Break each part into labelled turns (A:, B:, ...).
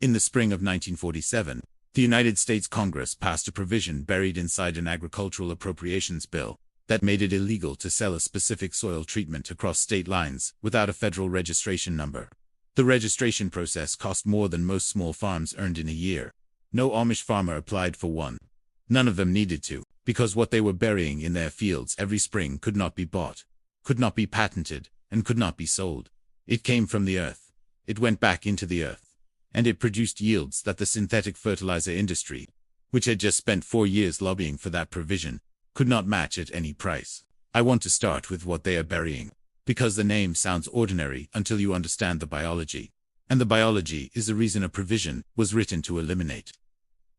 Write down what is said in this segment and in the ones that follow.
A: In the spring of 1947, the United States Congress passed a provision buried inside an agricultural appropriations bill that made it illegal to sell a specific soil treatment across state lines without a federal registration number. The registration process cost more than most small farms earned in a year. No Amish farmer applied for one. None of them needed to, because what they were burying in their fields every spring could not be bought, could not be patented, and could not be sold. It came from the earth. It went back into the earth. And it produced yields that the synthetic fertilizer industry, which had just spent 4 years lobbying for that provision, could not match at any price. I want to start with what they are burying, because the name sounds ordinary until you understand the biology. And the biology is the reason a provision was written to eliminate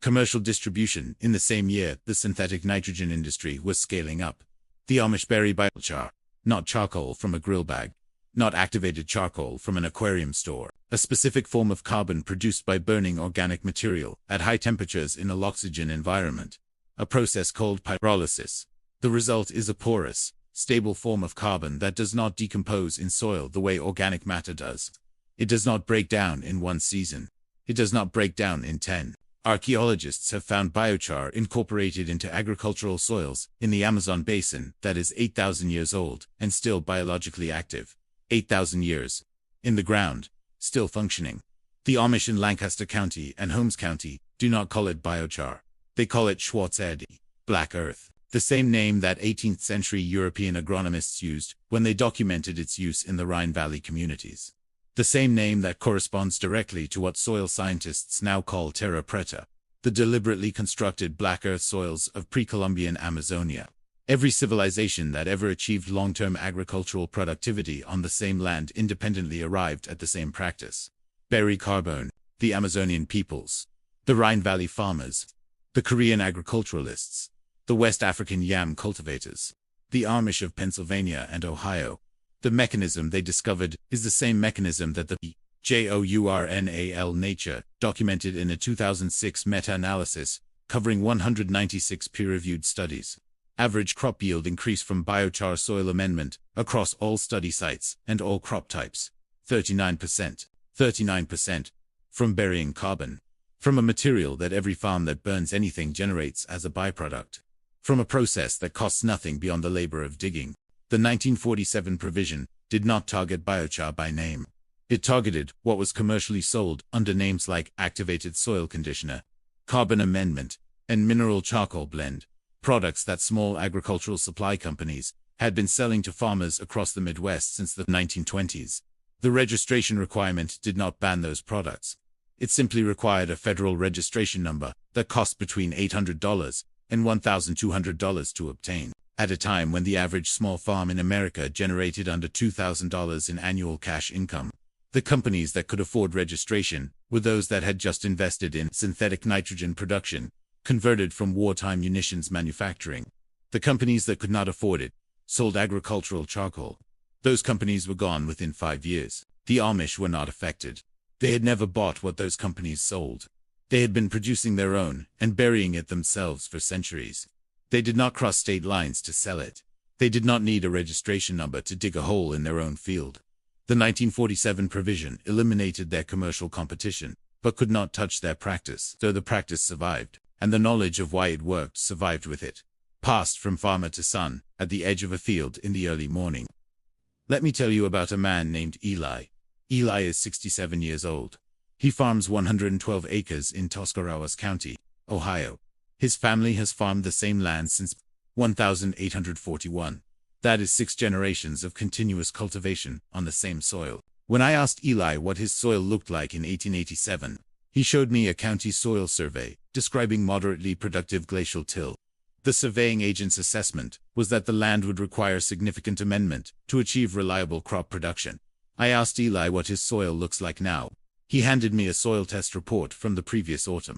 A: commercial distribution. In the same year, the synthetic nitrogen industry was scaling up. The Amish bury biochar, not charcoal from a grill bag, not activated charcoal from an aquarium store, a specific form of carbon produced by burning organic material at high temperatures in a low-oxygen environment, a process called pyrolysis. The result is a porous, stable form of carbon that does not decompose in soil the way organic matter does. It does not break down in 1 season. It does not break down in 10. Archaeologists have found biochar incorporated into agricultural soils in the Amazon basin that is 8,000 years old and still biologically active. 8,000 years. In the ground. Still functioning. The Amish in Lancaster County and Holmes County do not call it biochar. They call it Schwarzerde, black earth, the same name that 18th century European agronomists used when they documented its use in the Rhine Valley communities. The same name that corresponds directly to what soil scientists now call terra preta, the deliberately constructed black earth soils of pre-Columbian Amazonia. Every civilization that ever achieved long-term agricultural productivity on the same land independently arrived at the same practice. Bury carbone, the Amazonian peoples, the Rhine Valley farmers, the Korean agriculturalists, the West African yam cultivators, the Amish of Pennsylvania and Ohio. The mechanism they discovered is the same mechanism that the JOURNAL Nature documented in a 2006 meta-analysis covering 196 peer-reviewed studies. Average crop yield increase from biochar soil amendment across all study sites and all crop types. 39%. 39%. From burying carbon. From a material that every farm that burns anything generates as a byproduct. From a process that costs nothing beyond the labor of digging. The 1947 provision did not target biochar by name. It targeted what was commercially sold under names like activated soil conditioner, carbon amendment, and mineral charcoal blend, products that small agricultural supply companies had been selling to farmers across the Midwest since the 1920s. The registration requirement did not ban those products. It simply required a federal registration number that cost between $800 and $1,200 to obtain, at a time when the average small farm in America generated under $2,000 in annual cash income. The companies that could afford registration were those that had just invested in synthetic nitrogen production, converted from wartime munitions manufacturing. The companies that could not afford it sold agricultural charcoal. Those companies were gone within 5 years. The Amish were not affected. They had never bought what those companies sold. They had been producing their own and burying it themselves for centuries. They did not cross state lines to sell it. They did not need a registration number to dig a hole in their own field. The 1947 provision eliminated their commercial competition, but could not touch their practice, though the practice survived, and the knowledge of why it worked survived with it, passed from farmer to son, at the edge of a field in the early morning. Let me tell you about a man named Eli. Eli is 67 years old. He farms 112 acres in Tuscarawas County, Ohio. His family has farmed the same land since 1841. That is 6 generations of continuous cultivation on the same soil. When I asked Eli what his soil looked like in 1887, he showed me a county soil survey describing moderately productive glacial till. The surveying agent's assessment was that the land would require significant amendment to achieve reliable crop production. I asked Eli what his soil looks like now. He handed me a soil test report from the previous autumn.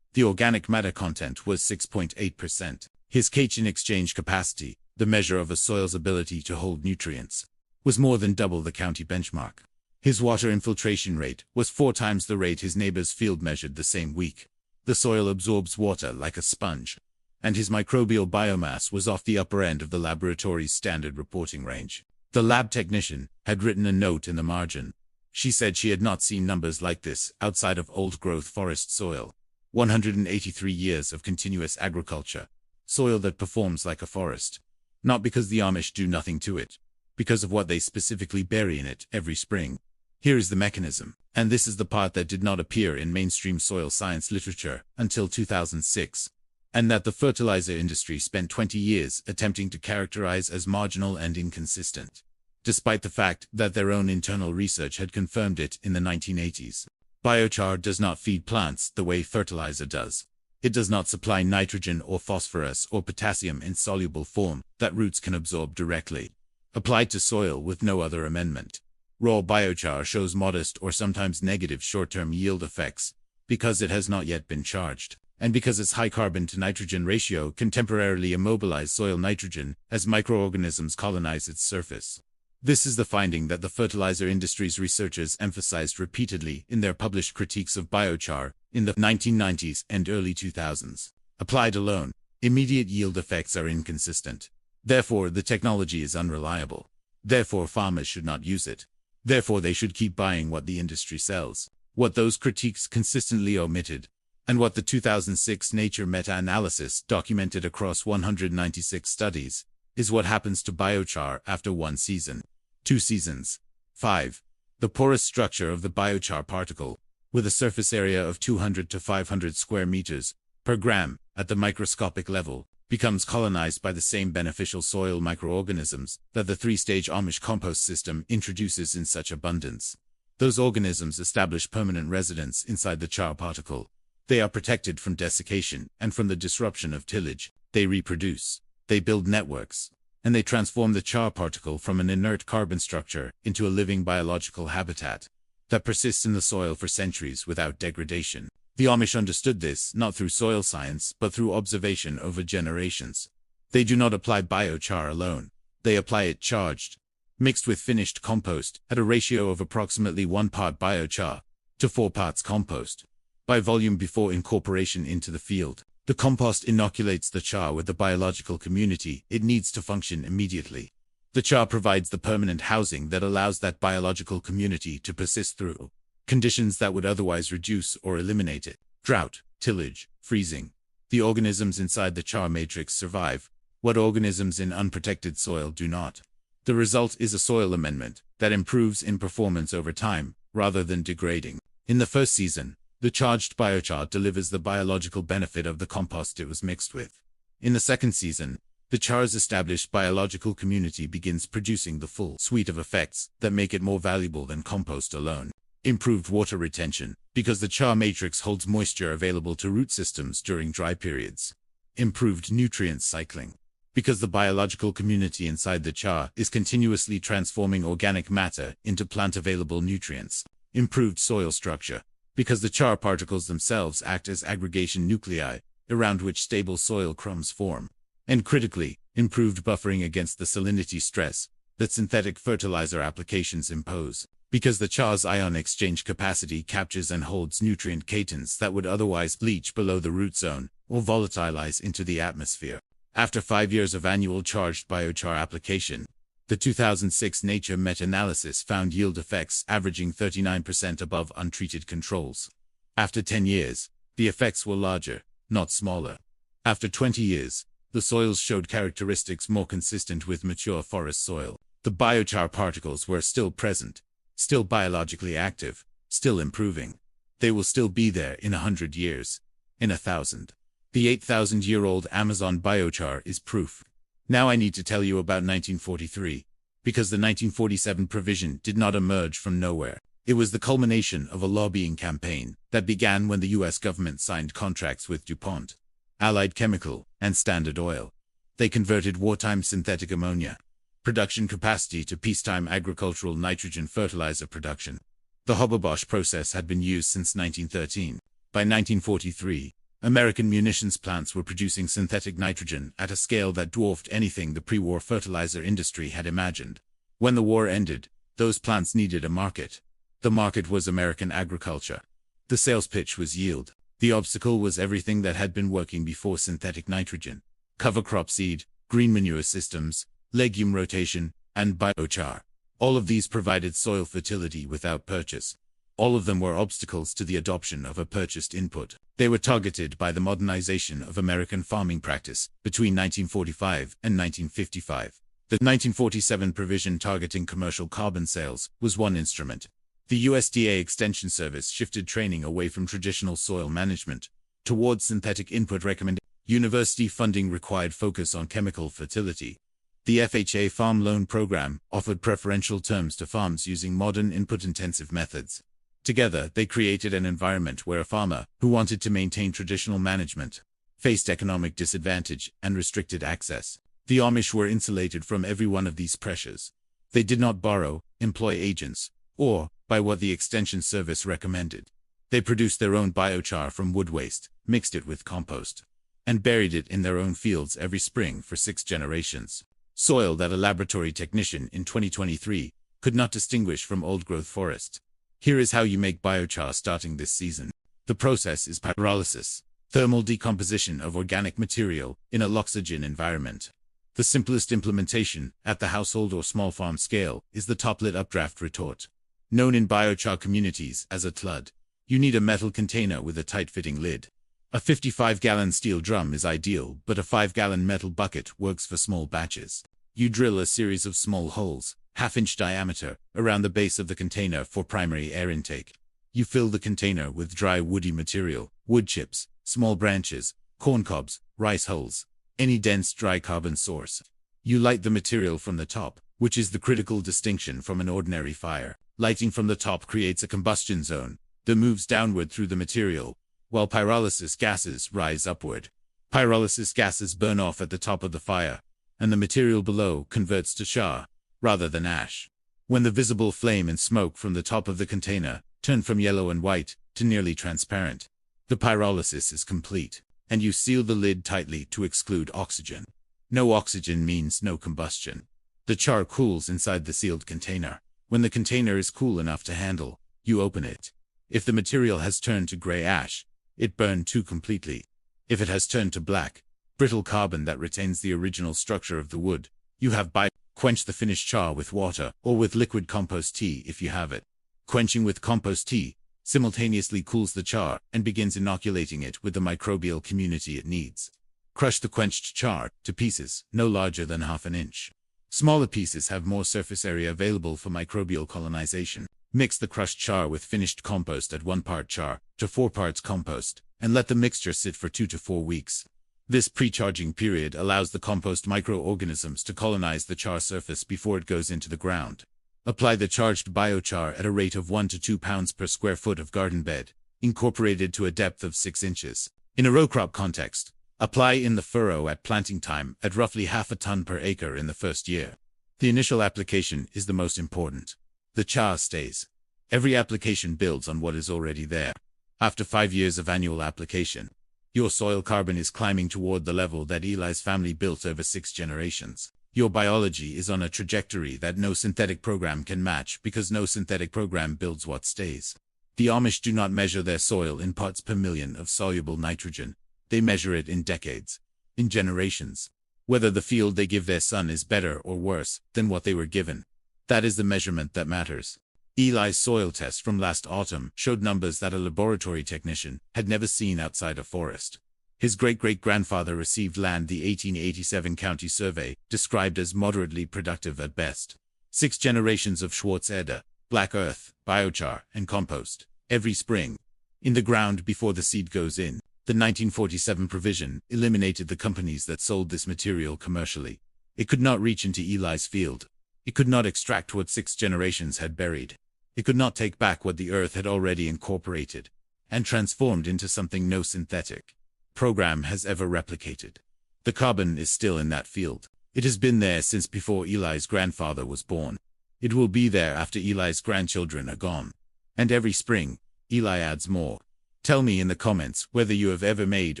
A: The organic matter content was 6.8%. His cation exchange capacity, the measure of a soil's ability to hold nutrients, was more than double the county benchmark. His water infiltration rate was 4 times the rate his neighbor's field measured the same week. The soil absorbs water like a sponge, and his microbial biomass was off the upper end of the laboratory's standard reporting range. The lab technician had written a note in the margin. She said she had not seen numbers like this outside of old-growth forest soil. 183 years of continuous agriculture. Soil that performs like a forest. Not because the Amish do nothing to it. Because of what they specifically bury in it every spring. Here is the mechanism, and this is the part that did not appear in mainstream soil science literature until 2006, and that the fertilizer industry spent 20 years attempting to characterize as marginal and inconsistent, despite the fact that their own internal research had confirmed it in the 1980s. Biochar does not feed plants the way fertilizer does. It does not supply nitrogen or phosphorus or potassium in soluble form that roots can absorb directly. Applied to soil with no other amendment. Raw biochar shows modest or sometimes negative short-term yield effects because it has not yet been charged, and because its high carbon-to-nitrogen ratio can temporarily immobilize soil nitrogen as microorganisms colonize its surface. This is the finding that the fertilizer industry's researchers emphasized repeatedly in their published critiques of biochar in the 1990s and early 2000s. Applied alone, immediate yield effects are inconsistent. Therefore, the technology is unreliable. Therefore, farmers should not use it. Therefore, they should keep buying what the industry sells. What those critiques consistently omitted, and what the 2006 Nature meta-analysis documented across 196 studies, is what happens to biochar after 1 season, 2 seasons, 5. The porous structure of the biochar particle, with a surface area of 200 to 500 square meters per gram at the microscopic level, becomes colonized by the same beneficial soil microorganisms that the 3-stage Amish compost system introduces in such abundance. Those organisms establish permanent residence inside the char particle. They are protected from desiccation and from the disruption of tillage. They reproduce. They build networks. And they transform the char particle from an inert carbon structure into a living biological habitat that persists in the soil for centuries without degradation. The Amish understood this not through soil science but through observation over generations. They do not apply biochar alone. They apply it charged, mixed with finished compost at a ratio of approximately 1 part biochar to 4 parts compost. By volume before incorporation into the field, the compost inoculates the char with the biological community it needs to function immediately. The char provides the permanent housing that allows that biological community to persist through conditions that would otherwise reduce or eliminate it. Drought, tillage, freezing. The organisms inside the char matrix survive, what organisms in unprotected soil do not. The result is a soil amendment that improves in performance over time, rather than degrading. In the first season, the charged biochar delivers the biological benefit of the compost it was mixed with. In the second season, the char's established biological community begins producing the full suite of effects that make it more valuable than compost alone. Improved water retention, because the char matrix holds moisture available to root systems during dry periods. Improved nutrient cycling, because the biological community inside the char is continuously transforming organic matter into plant-available nutrients. Improved soil structure, because the char particles themselves act as aggregation nuclei, around which stable soil crumbs form. And critically, improved buffering against the salinity stress that synthetic fertilizer applications impose, because the char's ion exchange capacity captures and holds nutrient cations that would otherwise leach below the root zone or volatilize into the atmosphere. After 5 years of annual charged biochar application, the 2006 Nature meta-analysis found yield effects averaging 39% above untreated controls. After 10 years, the effects were larger, not smaller. After 20 years, the soils showed characteristics more consistent with mature forest soil. The biochar particles were still present, still biologically active, still improving. They will still be there in 100 years, in 1,000. The 8,000-year-old Amazon biochar is proof. Now I need to tell you about 1943, because the 1947 provision did not emerge from nowhere. It was the culmination of a lobbying campaign that began when the US government signed contracts with DuPont, Allied Chemical, and Standard Oil. They converted wartime synthetic ammonia production capacity to peacetime agricultural nitrogen fertilizer production. The Haber-Bosch process had been used since 1913. By 1943, American munitions plants were producing synthetic nitrogen at a scale that dwarfed anything the pre-war fertilizer industry had imagined. When the war ended, those plants needed a market. The market was American agriculture. The sales pitch was yield. The obstacle was everything that had been working before synthetic nitrogen: cover crop seed, green manure systems, legume rotation, and biochar. All of these provided soil fertility without purchase. All of them were obstacles to the adoption of a purchased input. They were targeted by the modernization of American farming practice between 1945 and 1955. The 1947 provision targeting commercial carbon sales was one instrument. The USDA Extension Service shifted training away from traditional soil management towards synthetic input recommendations. University funding required focus on chemical fertility. The FHA Farm Loan Program offered preferential terms to farms using modern input-intensive methods. Together, they created an environment where a farmer who wanted to maintain traditional management faced economic disadvantage and restricted access. The Amish were insulated from every one of these pressures. They did not borrow, employ agents, or buy what the Extension Service recommended. They produced their own biochar from wood waste, mixed it with compost, and buried it in their own fields every spring for 6 generations. Soil that a laboratory technician in 2023 could not distinguish from old-growth forest. Here is how you make biochar starting this season. The process is pyrolysis, thermal decomposition of organic material in a low-oxygen environment. The simplest implementation, at the household or small farm scale, is the top-lit updraft retort. Known in biochar communities as a tlud, you need a metal container with a tight-fitting lid. A 55-gallon steel drum is ideal, but a 5-gallon metal bucket works for small batches. You drill a series of small holes, half-inch diameter, around the base of the container for primary air intake. You fill the container with dry woody material, wood chips, small branches, corn cobs, rice hulls, any dense dry carbon source. You light the material from the top, which is the critical distinction from an ordinary fire. Lighting from the top creates a combustion zone that moves downward through the material, while pyrolysis gases rise upward. Pyrolysis gases burn off at the top of the fire, and the material below converts to char, rather than ash. When the visible flame and smoke from the top of the container turn from yellow and white to nearly transparent, the pyrolysis is complete, and you seal the lid tightly to exclude oxygen. No oxygen means no combustion. The char cools inside the sealed container. When the container is cool enough to handle, you open it. If the material has turned to gray ash, it burned too completely. If it has turned to black, brittle carbon that retains the original structure of the wood, you have quench the finished char with water or with liquid compost tea if you have it. Quenching with compost tea simultaneously cools the char and begins inoculating it with the microbial community it needs. Crush the quenched char to pieces no larger than half an inch. Smaller pieces have more surface area available for microbial colonization. Mix the crushed char with finished compost at 1 part char to 4 parts compost, and let the mixture sit for 2 to 4 weeks. This pre-charging period allows the compost microorganisms to colonize the char surface before it goes into the ground. Apply the charged biochar at a rate of 1 to 2 pounds per square foot of garden bed, incorporated to a depth of 6 inches. In a row crop context, apply in the furrow at planting time at roughly half a ton per acre in the first year. The initial application is the most important. The char stays. Every application builds on what is already there. After 5 years of annual application, your soil carbon is climbing toward the level that Eli's family built over 6 generations. Your biology is on a trajectory that no synthetic program can match because no synthetic program builds what stays. The Amish do not measure their soil in parts per million of soluble nitrogen. They measure it in decades, in generations. Whether the field they give their son is better or worse than what they were given. That is the measurement that matters. Eli's soil test from last autumn showed numbers that a laboratory technician had never seen outside a forest. His great-great-grandfather received land the 1887 county survey described as moderately productive at best. 6 generations of Schwarz-Erde, black earth, biochar, and compost, every spring, in the ground before the seed goes in. The 1947 provision eliminated the companies that sold this material commercially. It could not reach into Eli's field. It could not extract what 6 generations had buried. It could not take back what the earth had already incorporated and transformed into something no synthetic program has ever replicated. The carbon is still in that field. It has been there since before Eli's grandfather was born. It will be there after Eli's grandchildren are gone. And every spring, Eli adds more. Tell me in the comments whether you have ever made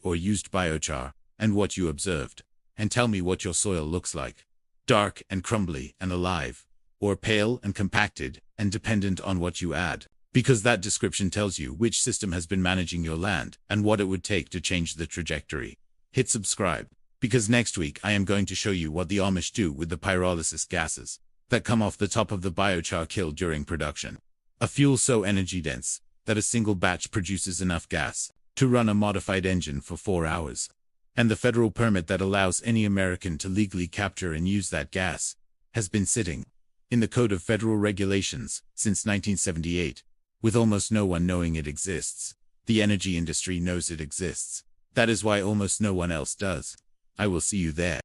A: or used biochar and what you observed. And tell me what your soil looks like. Dark and crumbly and alive, or pale and compacted and dependent on what you add, because that description tells you which system has been managing your land and what it would take to change the trajectory. Hit subscribe, because next week I am going to show you what the Amish do with the pyrolysis gases. that come off the top of the biochar killed during production. A fuel so energy-dense that a single batch produces enough gas to run a modified engine for 4 hours. And the federal permit that allows any American to legally capture and use that gas has been sitting in the Code of Federal Regulations since 1978, with almost no one knowing it exists. The energy industry knows it exists. That is why almost no one else does. I will see you there.